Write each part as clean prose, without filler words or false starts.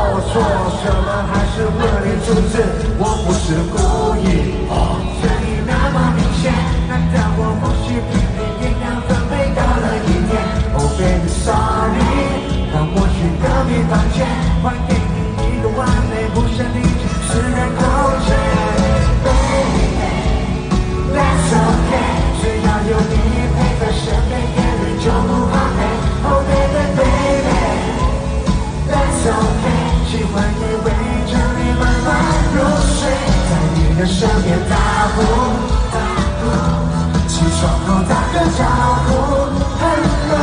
我做什么还是为你阻止，我不是故意。这里那么明显，难道我或许比你营养分配高了一点 ？Oh baby sorry， 让我去隔壁房间，还给你一个完美不限定私人空间。Baby that's okay， 只要有你陪在身边，夜里就不怕黑。Oh baby baby。That's okay， 喜欢你围着你慢慢入睡，在你的身边打呼打呼，起床后打个招呼 ，Hello，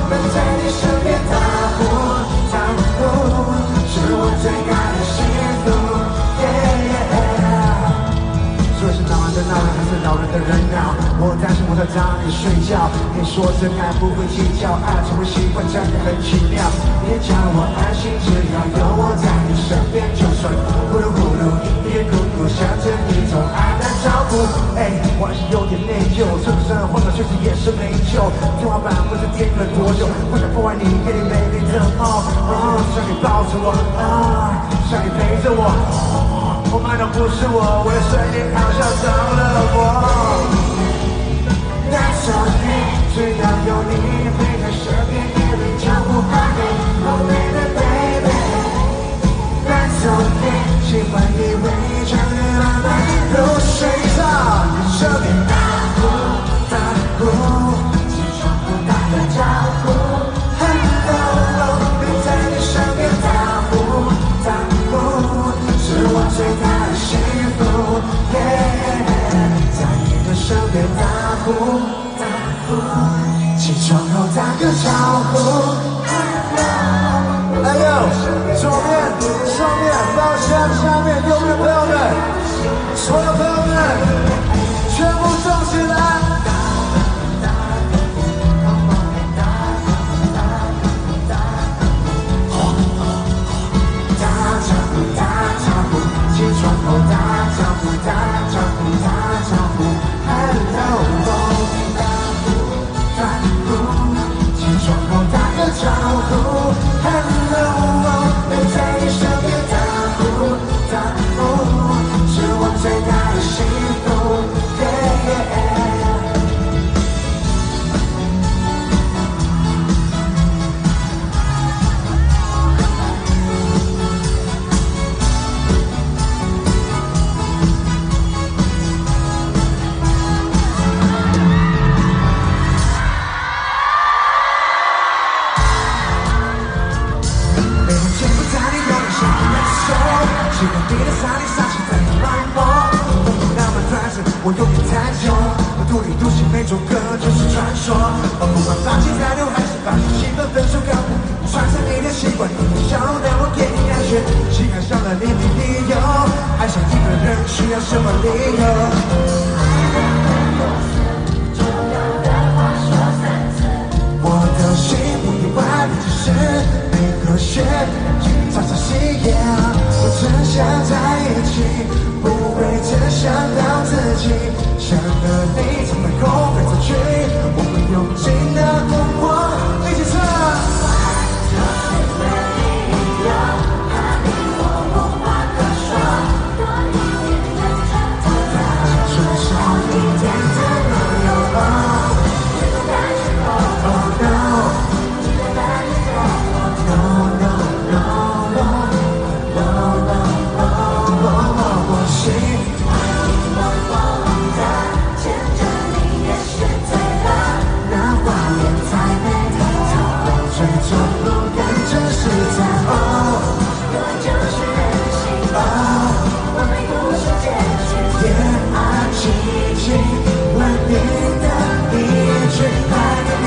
能在你身边打呼打呼，是我最大的幸福。说是闹人的闹人，还是老人的人闹？我担心我在找你睡觉。你说真爱不会计较，爱成为习惯真的很奇妙。别叫我安心，只要有我在你身边，就算呼噜呼噜也咕咕，想着你总爱来照顾。我还是有点内疚，称不上混到确实也是没救。天花板不知颠了多久，不想破坏你给你美丽的梦。想你抱着我，想你陪着我。我买的不是我，为了睡你好像着了我。That's okay， 只要有你陪在身边，夜里就不怕黑。Oh baby baby，That's okay， 喜欢你围着你慢慢入睡，在你身边打呼打呼，起床后打个招呼 ，Hello， 能在你身边打呼打呼，是我最大的幸福。在你的身边打呼打呼，起床后打个招呼。哎呦，左边、上面、方向、下面、右边，朋友们，所有朋友们，全部动起来！起床后打招呼，打招呼，打招呼 ，Hello， 打呼打呼，起床后打个招呼 ，Hello， 能在你身边打呼打呼，是我最大的幸福。喜欢你的傻里傻气在你埋没，动作那么专制，我有点太久。我独立独行，每首歌就是传说。不管发际在流还是发际气氛分手高，传承你的习惯，你的笑容让我给你安全。心爱上了你没理由，爱上一个人需要什么理由？我的心不意外的只是没和谐，朝朝夕夜。我真想在一起，不会只想到自己，想和你从白空飞出去，我会用尽的疯狂一起唱。就是没理由，怕你我无话可说，多一点认真，多大声说少一点的理由。只能担心我 Oh no， 只能担心我 No no no no，我心爱你我疯的，牵着你也是对的，那画面太美，太过追逐不敢真实在我就是任性我们不是结局，恋爱奇迹，稳定的一句爱你。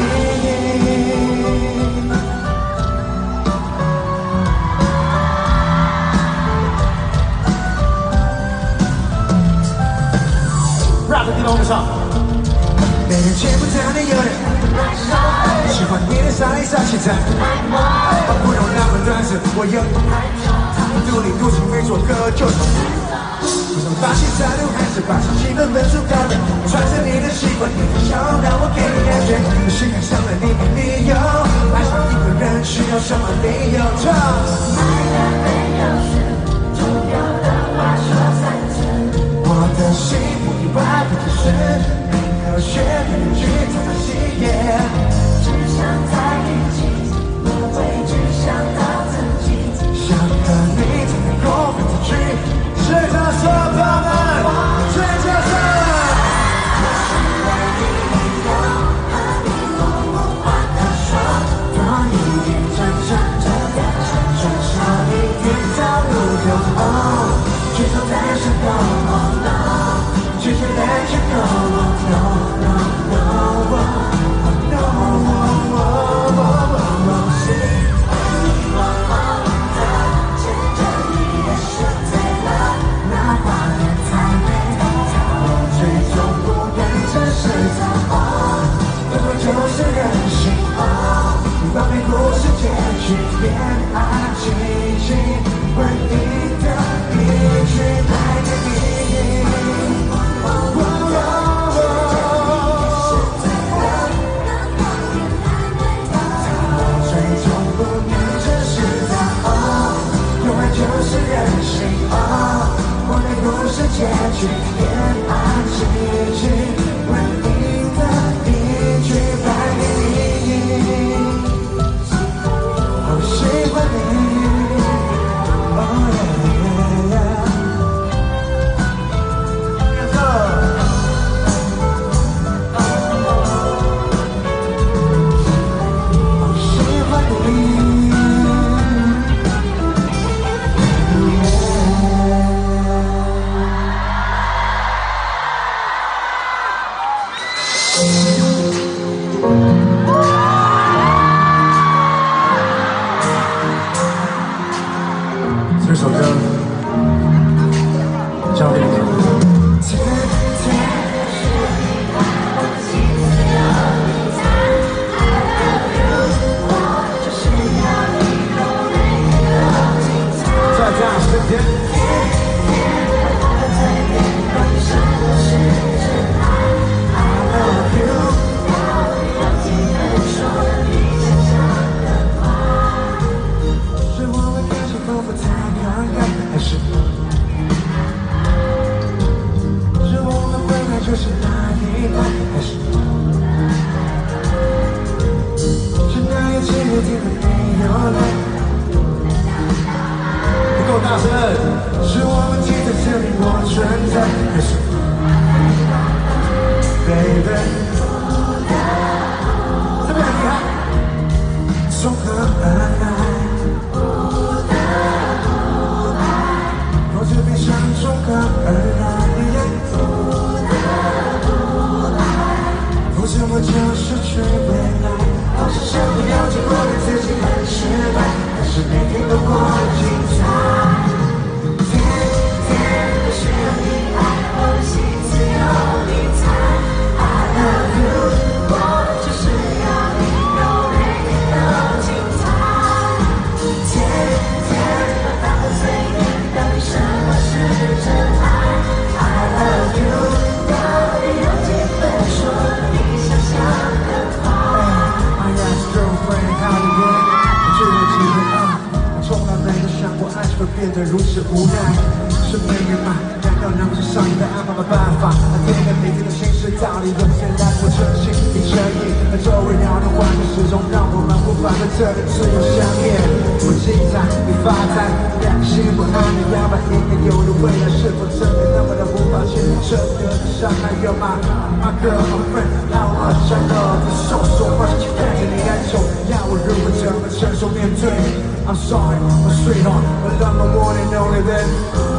rap 的地方我们唱，没人见不得你有点喜欢你的傻里傻气在不用那么专制，我有独立独行没做歌就是不想发现在流还是把气氛分数高点，传承你的习惯，你的笑容让我给你感觉，心爱上了你没理由，爱上一个人需要什么理由？唱。这首歌交给你。再加时间。是我们开始丰富太刚刚，还是我们本来就是那一派，还是那一切有点没有来？不够大声！是我们记得证明我存在，还是 baby？ 这边很厉害，从何而来？我这悲伤从何而来？我怎么就失去未来？好像想不了解过的自己很失败，但是每天都过得精彩。天天都需要你爱，我的心只有你猜。I love you， 我就是要你有每天都精彩。天天都放在嘴边，到底什么是真爱 ？I love you， 到底有几分说的比想象更快？I ask girlfriend how you been， 我只有几分我从来没有想过爱情会变得如此无奈。是没人吗？难道让这上瘾的安排没办法？天天每天的心事道理轮天来我真心你诚意，而周围聊天环境始终让我们无法在这里自由相恋。我精彩，你发呆，两心不安的摇摆，应该有的未来是否真的那么的无法牵扯的伤害？有吗 ？My girl, my friend， how much I love you so much， 看着你哀愁，要我如何怎么承受面对 ？I'm sorry, my sweetheart, but I'm the one and only baby。